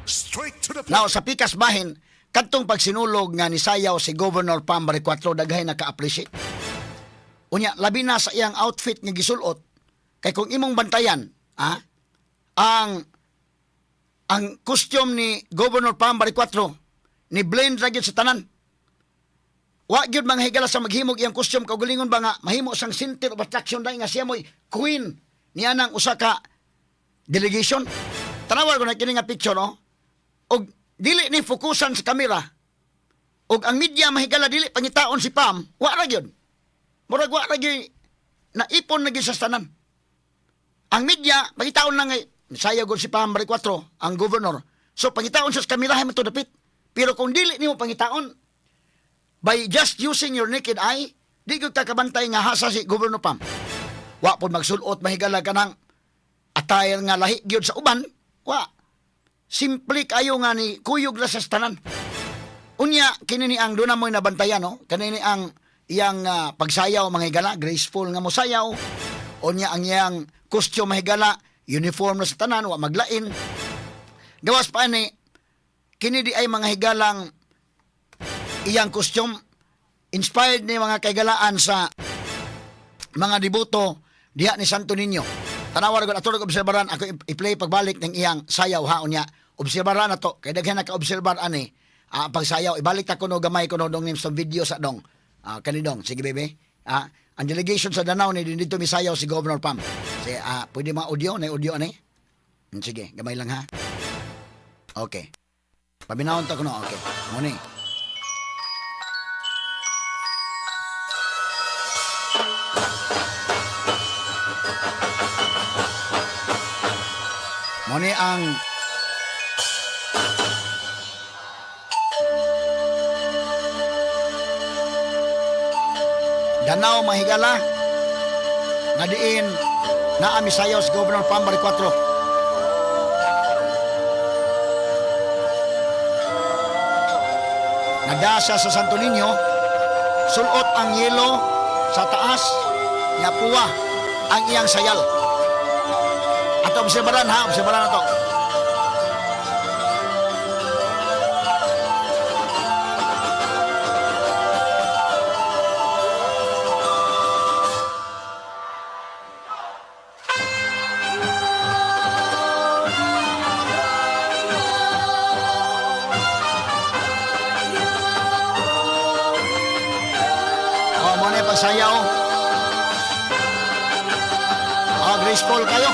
Straight to the point. Now, sa pikas bahin, kadtong pagsinulog nga ni sayaw si Governor Pam Baricotro, daghay naka-appreciate. Unya, labi na sa iyang outfit nga gisulot, kay kung imong bantayan, ang costume ni Governor Pam Baricotro, ni blend ra gyud sa tanan. Wa gyud mga higala sa maghimog iyang costume, kaugalingon ba nga mahimo sang center of attraction dahil nga siya mo'y queen niya ng usa ka delegation. Tanawar ko na kini nga picture, no? Og dili ni fokusan sa kamera. Og ang media mahigala dili pangitaon si Pam, wa ra gyud. Murag wa ra gyud naipon na gyud sa tanan. Ang media pangitaon na ngay saya gud si Pam Baricotro, ang governor. So pangitaon sa kamera hay to dapit. Pero kung dili nimo pangitaon by just using your naked eye, di gyud ka kabantay nga hasa si Governor Pam. Wa pod magsulot mahigala ka ng attire nga lahi gyud sa uban. Wa. Simple kayo nga ni kuyog ra sa tanan. Unya kini ni ang duna mo'y nabantayan, no? Kanini ang iyang pagsayaw mahigala, graceful nga mosayaw. Unya ang iyang costume mahigala, uniform na sa tanan, wa maglain. Gawas pa ni kini di ay mga higalang iyang costume inspired ni mga kaigalaan sa mga deboto diha ni Santo Niño. Tanawar ko ato obserbaran ako i-play pagbalik ng iyang sayaw ha unya. Obserbaran nato kay daghan naka-obserbar ani pagsayaw ibalik ta kuno gamay kuno dong nim sa video sa dong. Kanidong sige bebe. Ang delegation sa Danau ni dito misayaw si Governor Pam. Si pwede mga audio na audio ani. Sige, gamay lang ha. Okay. Pabinawon ta kuno. Okay. Muni. Muni ang Danau mahigala nga diin naa misayaw si Governor Pam Baricotro. Nagdasa sa Santo Niño, sulot ang yelo sa taas, nga puwa ang iyang sayal. Ato obserbaran ha, obserbaran nato. Muna pagsayaw. Graceful kayo.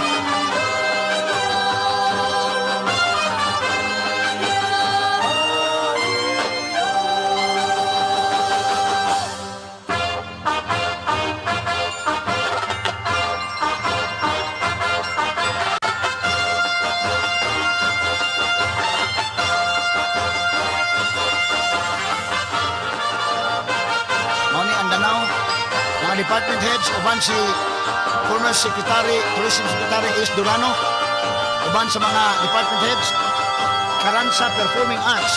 Department heads uban si former Secretary, Tourism Secretary Is Durano, uban sa mga department heads karan sa Performing Arts.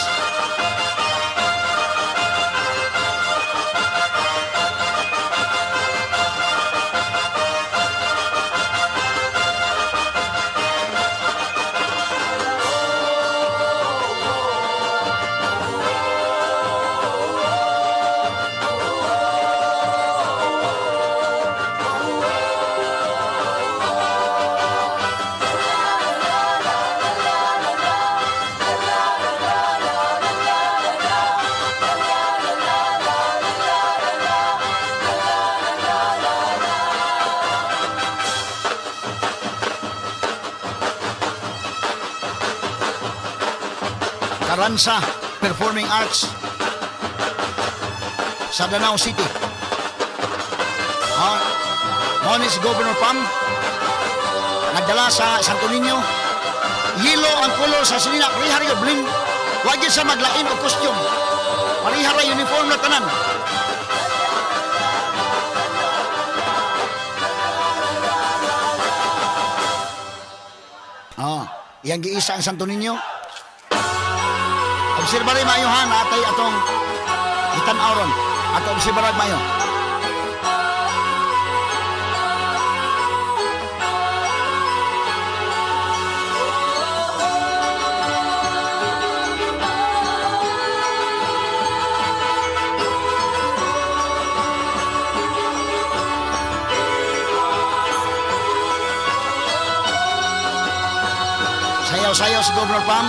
Karansa Performing Arts sa Danau City. Muna si Governor Pam nagdala sa Santo Niño. Yelo ang color sa silina, parihara yung bling. Wag yun sa maglain o costume. Parihara uniform na tanan. Iyang giisa ang Santo Niño. Obserbaray mayo ha, natay atong itan-aw ron. Ato obserbaray mayo. sayo si Governor Pam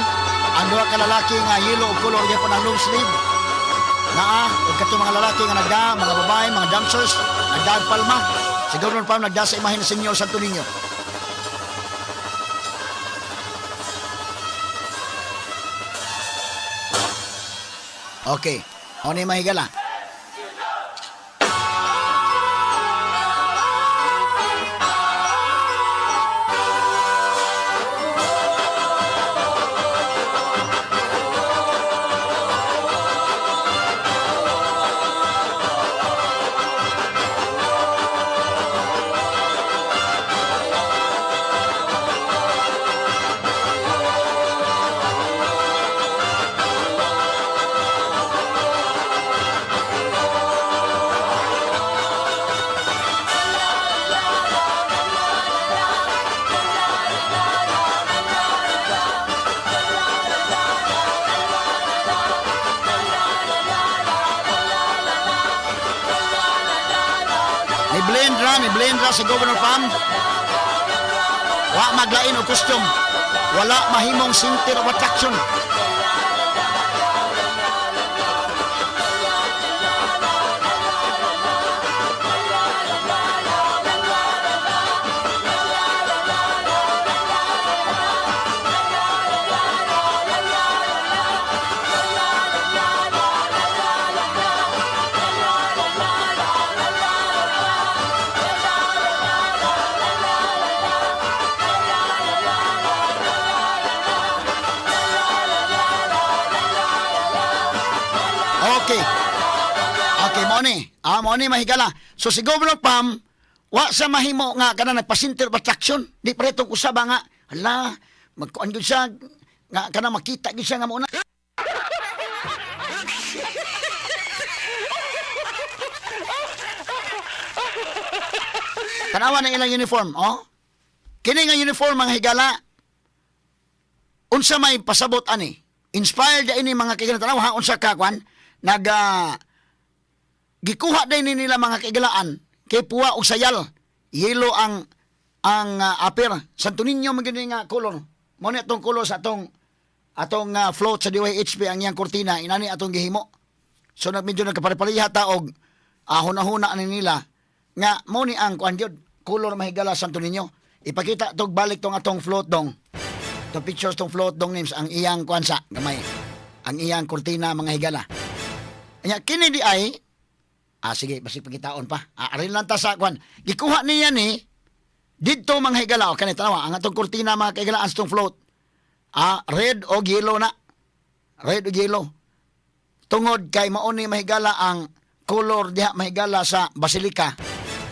ang duha ka lalaki nga yellow ug color gyapon ang long sleeve. Naa ug katong mga lalaki nga nagda, mga babae, mga dancers, nagdaag palma. Si Governor Pam nagda sa imahe ni Senyor Santo Niño. Okay. O ni mahigala. Ni blendra si Governor Pam. Wa maglain og costume. Wala mahimong center of attraction. Okay. Okay, mo ni mahigala. So si Governor Pam, wa sa mahimo nga kana nagpa-center of attraction. Di paretong usaba nga, hala, magkuan gyud siya nga kana makita gyud siya nga muna. Tanawa ng ilang uniform, oh. Kini nga uniform mga higala. Unsa may pasabot ani? Inspired ini mga kaigalaan tanaw unsa ka kwan? Gikuha din nila mga kaigalaan kay puwa og sayal. Yellow ang apir. Santo Niño magini nga color. Mo ni atong color sa atong float sa DYHP ang iyang kurtina inani atong gihimo. So medyo nagkapare-pareha ta og ahon-ahona ani nila nga mo ni ang kuan gyud color mahigala Santo Niño. Ipakita tog balik tong atong float dong. To pictures tong float dong names ang iyang kuan sa gamay. Ang iyang kurtina mga higala. Anya kini di ay sige basi pagitaon pa. Arin lang ta sa kwan. Gikuha niya ni didto mga higala o kanit tanawa ang atong kurtina mga kaigalaan sa tong float. Red o yellow na. Red o yellow. Tungod kay mao ni mahigala ang color diha mahigala sa Basilica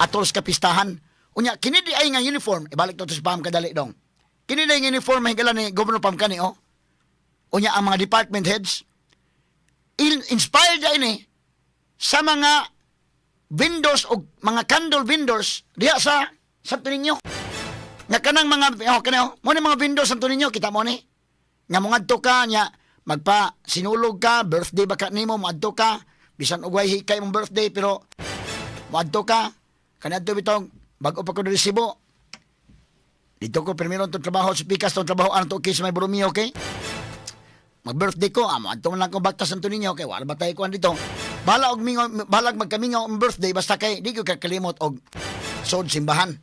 atol sa kapistahan. Unya kini di ay nga uniform ibalik to sa Pam kadali dong. Kini di nga uniform mahigala ni Governor Pam kani o. Unya ang mga department heads inspired ini sa mga vendors o mga candle vendors diha sa Santo Niño. Nga kanang mga mo ni mga vendors Santo Niño kita mo ni. Nga mongadto ka nya magpa sinulog ka, birthday baka nimo moadto ka, bisan ug way hikay mong birthday pero moadto ka kanadto bitong bag-o pa ko resibo. Dito ko primero to trabaho sa pikas to trabaho ano to kay sa may Boromeo okay? Mag-birthday ko, adto man lang ko bakta Santo Niño kay wala ba tayo kuan dito. Balag magkamingaw ang birthday basta kay di ko kakalimot og sod simbahan.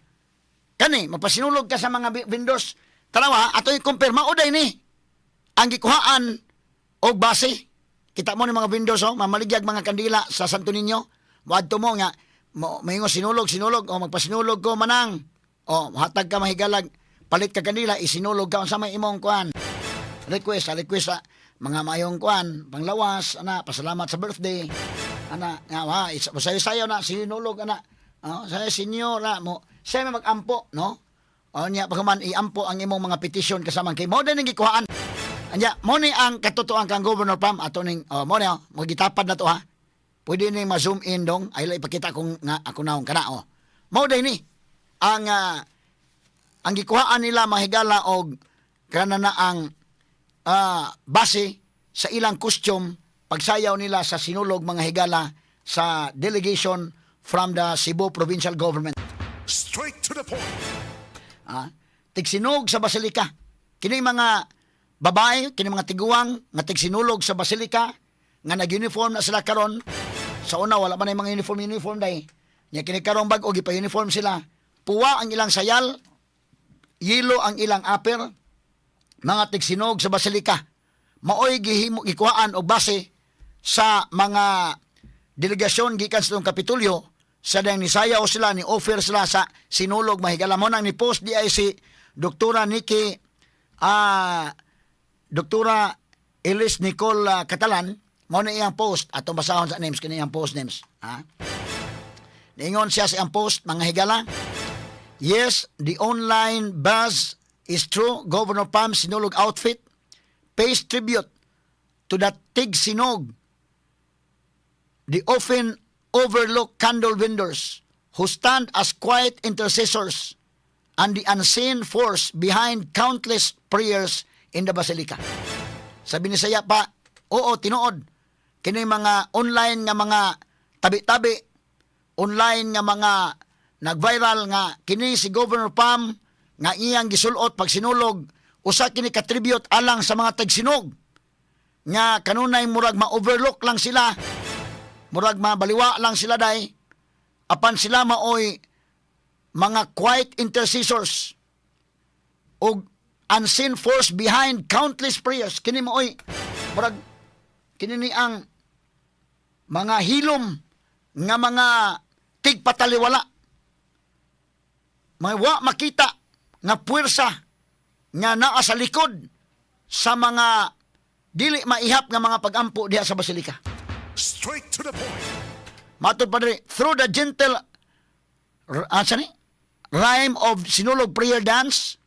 Kani mapasinulog ka sa mga vendors. Tanawa ato i-compare mao day ni ang gikuhaan og base. Kita mo ni mga vendors mamaligyag mga kandila sa Santo Niño. Moadto mo nga mayingo sinulog o magpasinulog ko manang. O hatag ka mahigalag palit ka kandila isinulog ka unsa may imong kuan. Request mga mayong kuan panglawas ana pasalamat sa birthday ana nga sayo na sinulog ana saya senyor na mo saya mag-ampo no o nya pagman iampo ang imong mga petition kasama kay mo din gikuhaan anya mo ni ang katotoan kang Governor Pam ato ning mo ni mo gitapad na to ha pwede ni ma-zoom in dong ay ipakita kung nga ako naong kana mo din ni ang gikuhaan nila mahigala og kana na ang base sa ilang costume pagsayaw nila sa sinulog mga higala sa delegation from the Cebu Provincial Government. Straight to the point. Tigsinog sa Basilica. Kini mga babae kini mga tiguang nga tigsinulog sa basilika nga nag-uniform na sila karon. Sa una wala man ay mga uniform day. Nya kini karon bag-o gipa-uniform sila. Puwa ang ilang sayal, yelo ang ilang upper, mga tigsinog sa basilika. Maoy gikuhaan og base sa mga delegasyon gikan sa Kapitolyo sa dang nisayaw sila, ni offer sila sa sinulog mahigala mo nang ni post di ay si Doktora Nikki Doktora Elis Nicole Catalan mo na iyang post atong basahon sa names kini iyang post names Ningon siya sa iyang post mga higala. Yes, the online buzz is true. Governor Pam sinulog outfit pays tribute to the tigsinog, the often overlooked candle vendors who stand as quiet intercessors and the unseen force behind countless prayers in the Basilica. Sabi ni saya pa, oo, tinuod. Kini mga online nga mga tabi-tabi, online nga mga nag-viral nga kini si Governor Pam nga iyang gisulot pag sinulog, usa kini ka-tribute alang sa mga tagsinog nga kanunay murag ma-overlook lang sila, murag mabaliwa lang sila day, apan sila maoy mga quiet intercessors o unseen force behind countless prayers. Kini maoy murag kini ni ang mga hilom nga mga tigpataliwala, mga wa makita nga puwersa nga naa sa likod sa mga dili maihap nga mga pagampo diha sa Basilika. Straight to the point. Matod pa diri, through the gentle rhyme of sinulog prayer dance,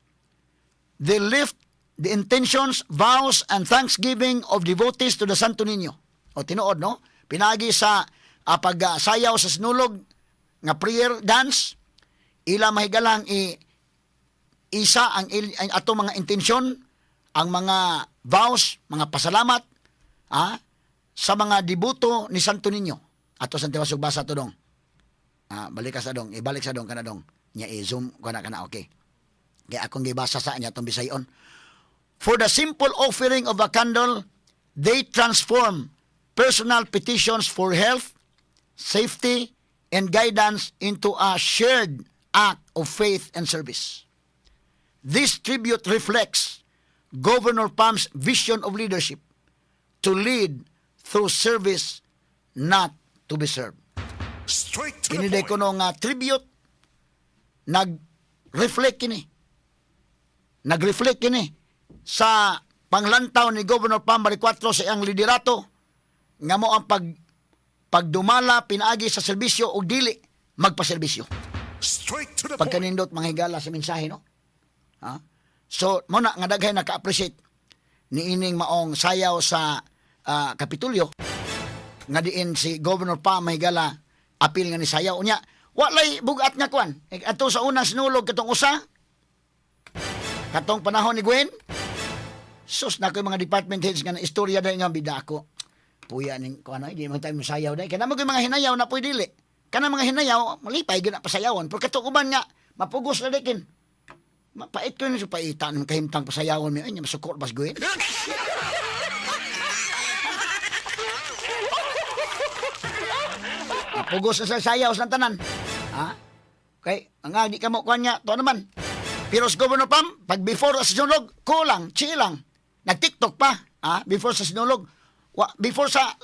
they lift the intentions, vows, and thanksgiving of devotees to the Santo Niño. O tinuod, no? Pinagi sa pagsayaw sa sinulog nga prayer dance, ila mahigalang isa ang ato mga intensyon, ang mga vows, mga pasalamat, sa mga debuto ni Santo Niño. Ato sa tiwasog basa to dong. Balik ka sa dong, ibalik sa dong kana dong. Nya i-zoom kana okay. Kaya akong gibasa sa anya tong Bisayon. For the simple offering of a candle, they transform personal petitions for health, safety, and guidance into a shared act of faith and service. This tribute reflects Governor Pam's vision of leadership to lead through service, not to be served. Straight to the Kiniday ko point. nung tribute, nag-reflect kini sa panglantaw ni Governor Pam Baricuatro sa iyang liderato nga mo ang pagdumala pinaagi sa serbisyo o dili magpaserbisyo. Straight to the point. Pagkanindot manghigala sa mensahe, no? So, mo na nga daghay naka-appreciate ni ining maong sayaw sa Kapitolyo nga diin si Governor Pam mahigala apil nga ni sayaw unya. Walay bugat nga kwan. Ato sa unang sinulog katong usa, katong panahon ni Gwen, sus na ko mga department heads nga na istorya dahil nga bida ako. Puya ning kung ano, hindi mo tayo masayaw dahil. Kana mga mga hinayaw na po'y dili. Kana mga hinayaw, malipay gina pasayawan. Pero katukuban nga, mapugos na dikin. Mapait ko yun sa paitan ng kahimtang pasayawan mo. Ay, niya masukot bas Gwen. Mapugos na sa sayaw sa tanan. Okay, ang di ka mo kuhan niya, to naman. Pero sa Governor Pam, pag before sa sinulog, kulang, chilang. Nag-TikTok pa, before sa sinulog. Before sa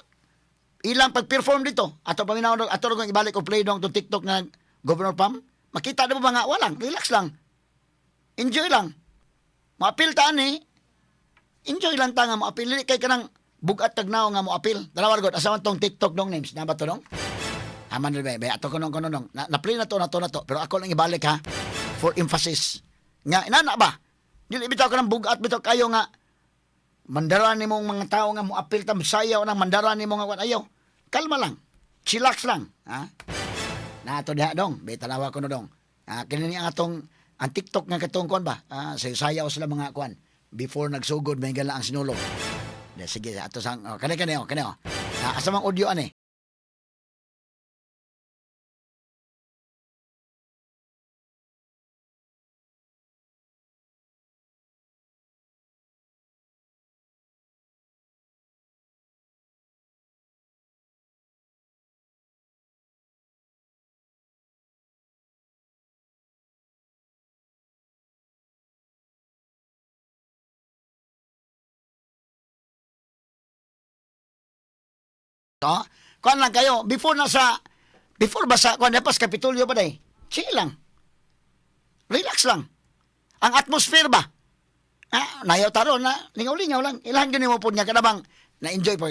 ilang pag-perform dito, ato paminaw, ato kung ibalik ko play dong to TikTok na Governor Pam, makita na mo ba nga, walang, relax lang. Enjoy lang. Maapil taan enjoy lang ta nga maapil. Kay ka nang bugat tagnaw nga maapil. Dalawa god, asaman tong TikTok dong names, na ba to dong? Aman rin ba, ato ko nung. Na-play na to. Pero ako lang ibalik ha, for emphasis. Nga, inana ba? Dili bitaw ka ng bugat, bitaw kayo nga, mandaran ni mong mga tao nga mo apil tam sayaw nang mandaran ni mong ayaw. Kalma lang. Chillax lang, Na ato diha dong, betanawa ko no dong. Kini ang atong ang TikTok nga katong kon ba? Sayaw sila mga kwan before nagsugod may gala ang sinulog. Sige, ato sang kani. Asa mang audio ani? To? Kuan lang kayo, before ba sa kuan pas Kapitolyo ba day? Chill lang. Relax lang. Ang atmosphere ba? Nayaw taro na lingaw-lingaw lang. Ilahan gani mo po niya kanabang na-enjoy po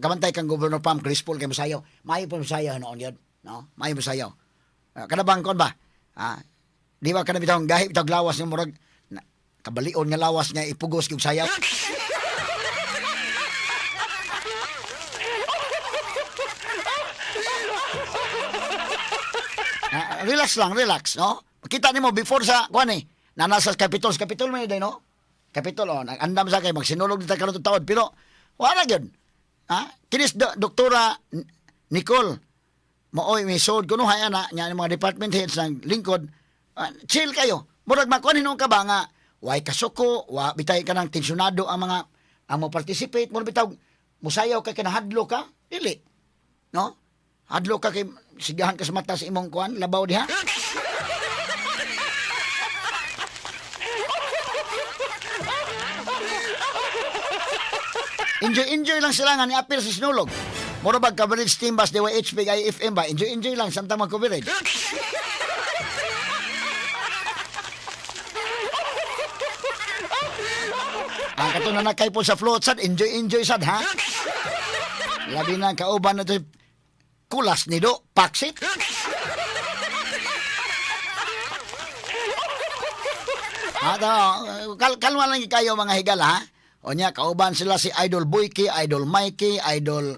kabantay kang Governor Pam Crispol kay Musayaw. Mayo po Musayaw noon yun. No? Mayo Musayaw. Kanabang kon ba? Di ba kana bitawng gahi bitawg lawas ng murag kabalion nga lawas nga ipugos kog sayaw. Relax lang, relax, no? Kita nimo before sa kuan eh, na nasa Capitol man day, no? Capitol andam sa kay magsinulog dita karon taon pero wala gyud. Kinis doktora Nicole Mooy may sod kuno haya na nya mga department heads ng lingkod. Chill kayo. Murag makuan hinong ka ba nga way kasuko, wa bitay ka ng tensyonado ang mo participate, mo bitaw musayaw ka kinahadlo ka, dili. No? Hadlo ka kay sigahan ka sa mata sa imong kuan, labaw diha. Enjoy lang sila nga ni apil sa sinulog. Mura bag coverage team bas DYHP IFM ba? Enjoy lang samtang mag-coverage. Ang kato na nakay po sa float sad, enjoy sad ha. Labi na kauban na to kulas ni do, paksit. Kalma lang kayo mga higala ha. O niya, kauban sila si Idol Boyki, Idol Mikey, Idol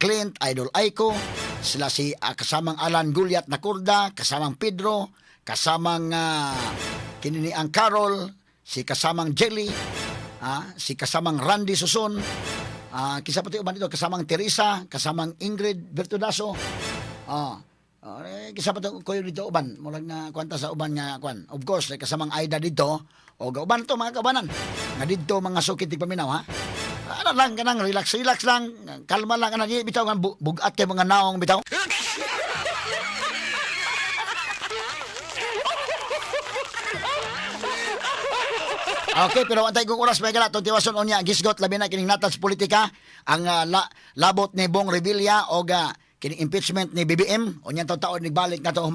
Clint, Idol Aiko, sila si kasamang Alan Gulyat na Kurda, kasamang Pedro, kasamang kinini ang Carol, si kasamang Jelly, si kasamang Randy Suson, kisa pati uban dito, kasamang Teresa, kasamang Ingrid Bertudaso, kisa pati koyo dito uban, mulag na kwanta sa uban nga kwan. Of course, kasamang Aida dito, o gauban to mga kabanan, nga dito mga sukit ti paminaw ha. Ano lang kanang relax lang, kalma lang kanang bitaw nga bugat kay mga naong bitaw. Okay, pero antay kong oras may gala itong tiwason onya gisgot labi na kining natas politika ang labot ni Bong Revilla o kining impeachment ni BBM o niyang taon-taon nagbalik na ito human